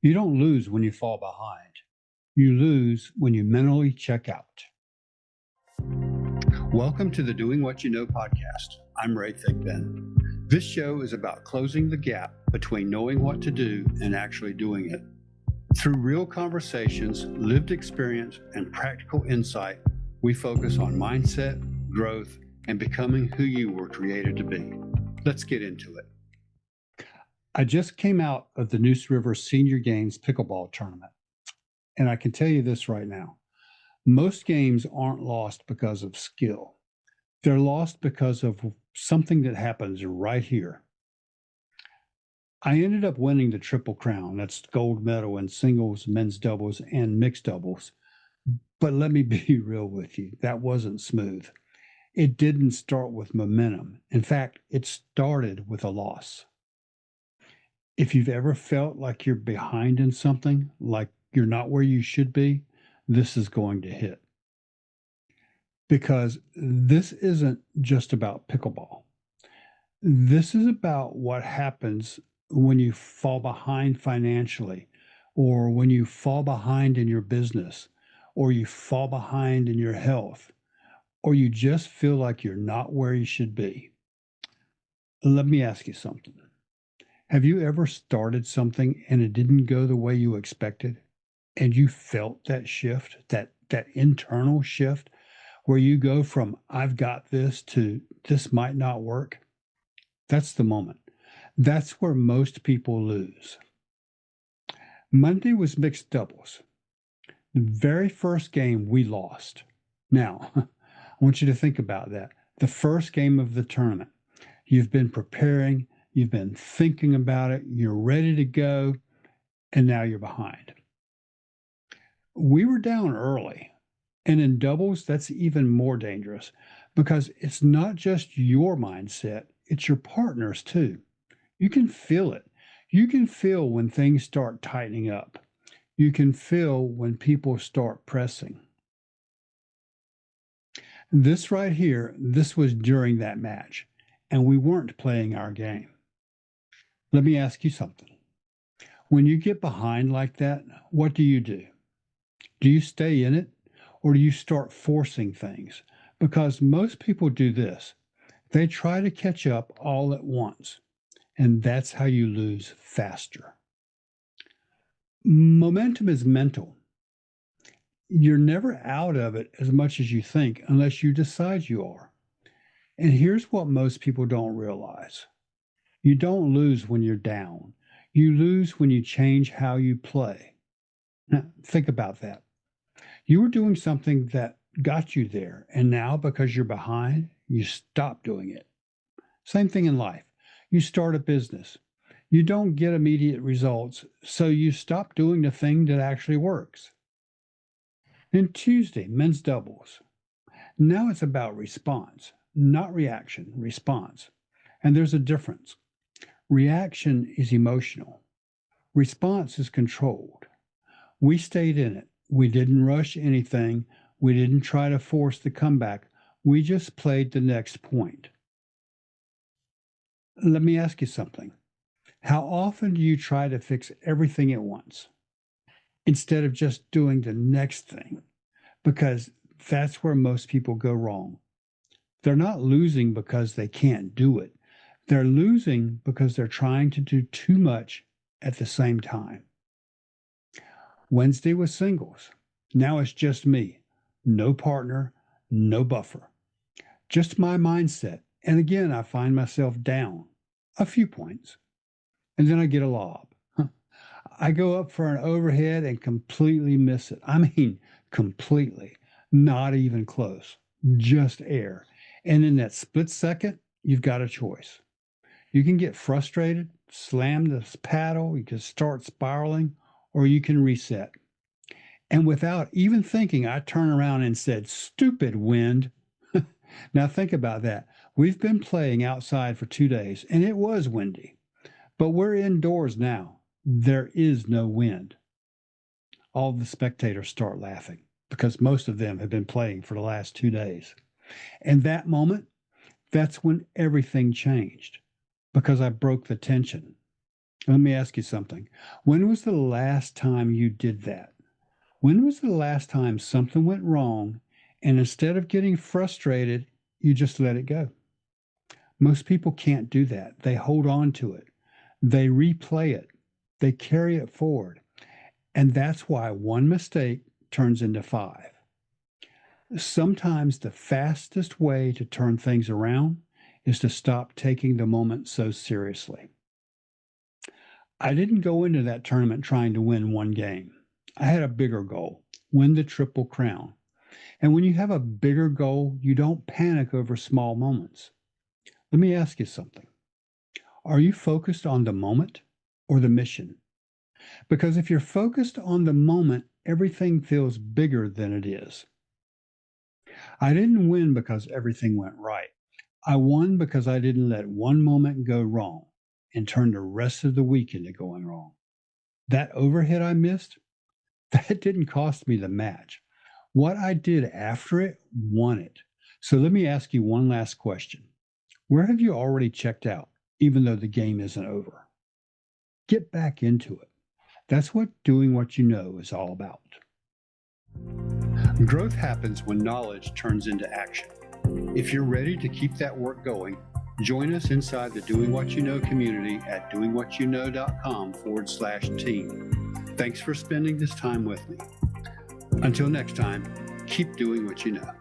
You don't lose when you fall behind. You lose when you mentally check out. Welcome to the Doing What You Know podcast. I'm Ray Thigpen. This show is about closing the gap between knowing what to do and actually doing it. Through real conversations, lived experience, and practical insight, we focus on mindset, growth, and becoming who you were created to be. Let's get into it. I just came out of the Neuse River Senior Games pickleball tournament, and I can tell you this right now. Most games aren't lost because of skill. They're lost because of something that happens right here. I ended up winning the Triple Crown. That's gold medal in singles, men's doubles, and mixed doubles. But let me be real with you, that wasn't smooth. It didn't start with momentum. In fact, it started with a loss. If you've ever felt like you're behind in something, like you're not where you should be, this is going to hit. Because this isn't just about pickleball. This is about what happens when you fall behind financially, or when you fall behind in your business, or you fall behind in your health, or you just feel like you're not where you should be. Let me ask you something. Have you ever started something and it didn't go the way you expected? And you felt that shift, that internal shift, where you go from I've got this to this might not work? That's the moment. That's where most people lose. Monday was mixed doubles. The very first game we lost. Now, I want you to think about that. The first game of the tournament. You've been preparing, you've been thinking about it, you're ready to go, and now you're behind. We were down early, and in doubles, that's even more dangerous because it's not just your mindset, it's your partner's too. You can feel it. You can feel when things start tightening up. You can feel when people start pressing. This right here, this was during that match, and we weren't playing our game. Let me ask you something. When you get behind like that, what do? Do you stay in it, or do you start forcing things? Because most people do this. They try to catch up all at once, and that's how you lose faster. Momentum is mental. You're never out of it as much as you think unless you decide you are. And here's what most people don't realize. You don't lose when you're down. You lose when you change how you play. Now, think about that. You were doing something that got you there, and now because you're behind, you stop doing it. Same thing in life. You start a business. You don't get immediate results, so you stop doing the thing that actually works. Then Tuesday, men's doubles. Now it's about response, not reaction, response. And there's a difference. Reaction is emotional. Response is controlled. We stayed in it. We didn't rush anything. We didn't try to force the comeback. We just played the next point. Let me ask you something. How often do you try to fix everything at once instead of just doing the next thing? Because that's where most people go wrong. They're not losing because they can't do it. They're losing because they're trying to do too much at the same time. Wednesday was singles. Now it's just me. No partner, no buffer. Just my mindset. And again, I find myself down a few points. And then I get a lob. I go up for an overhead and completely miss it. I mean, completely. Not even close. Just air. And in that split second, you've got a choice. You can get frustrated, slam the paddle, you can start spiraling, or you can reset. And without even thinking, I turn around and said, "Stupid wind." Now think about that. We've been playing outside for 2 days, and it was windy. But we're indoors now. There is no wind. All the spectators start laughing because most of them have been playing for the last 2 days. And that moment, that's when everything changed because I broke the tension. Let me ask you something. When was the last time you did that? When was the last time something went wrong and instead of getting frustrated, you just let it go? Most people can't do that. They hold on to it, they replay it, they carry it forward. And that's why one mistake turns into five. Sometimes the fastest way to turn things around is to stop taking the moment so seriously. I didn't go into that tournament trying to win one game. I had a bigger goal, win the Triple Crown. And when you have a bigger goal, you don't panic over small moments. Let me ask you something. Are you focused on the moment or the mission? Because if you're focused on the moment, everything feels bigger than it is. I didn't win because everything went right. I won because I didn't let one moment go wrong and turn the rest of the week into going wrong. That overhit I missed, that didn't cost me the match. What I did after it won it. So let me ask you one last question. Where have you already checked out, even though the game isn't over? Get back into it. That's what doing what you know is all about. Growth happens when knowledge turns into action. If you're ready to keep that work going, join us inside the Doing What You Know community at doingwhatyouknow.com/team. Thanks for spending this time with me. Until next time, keep doing what you know.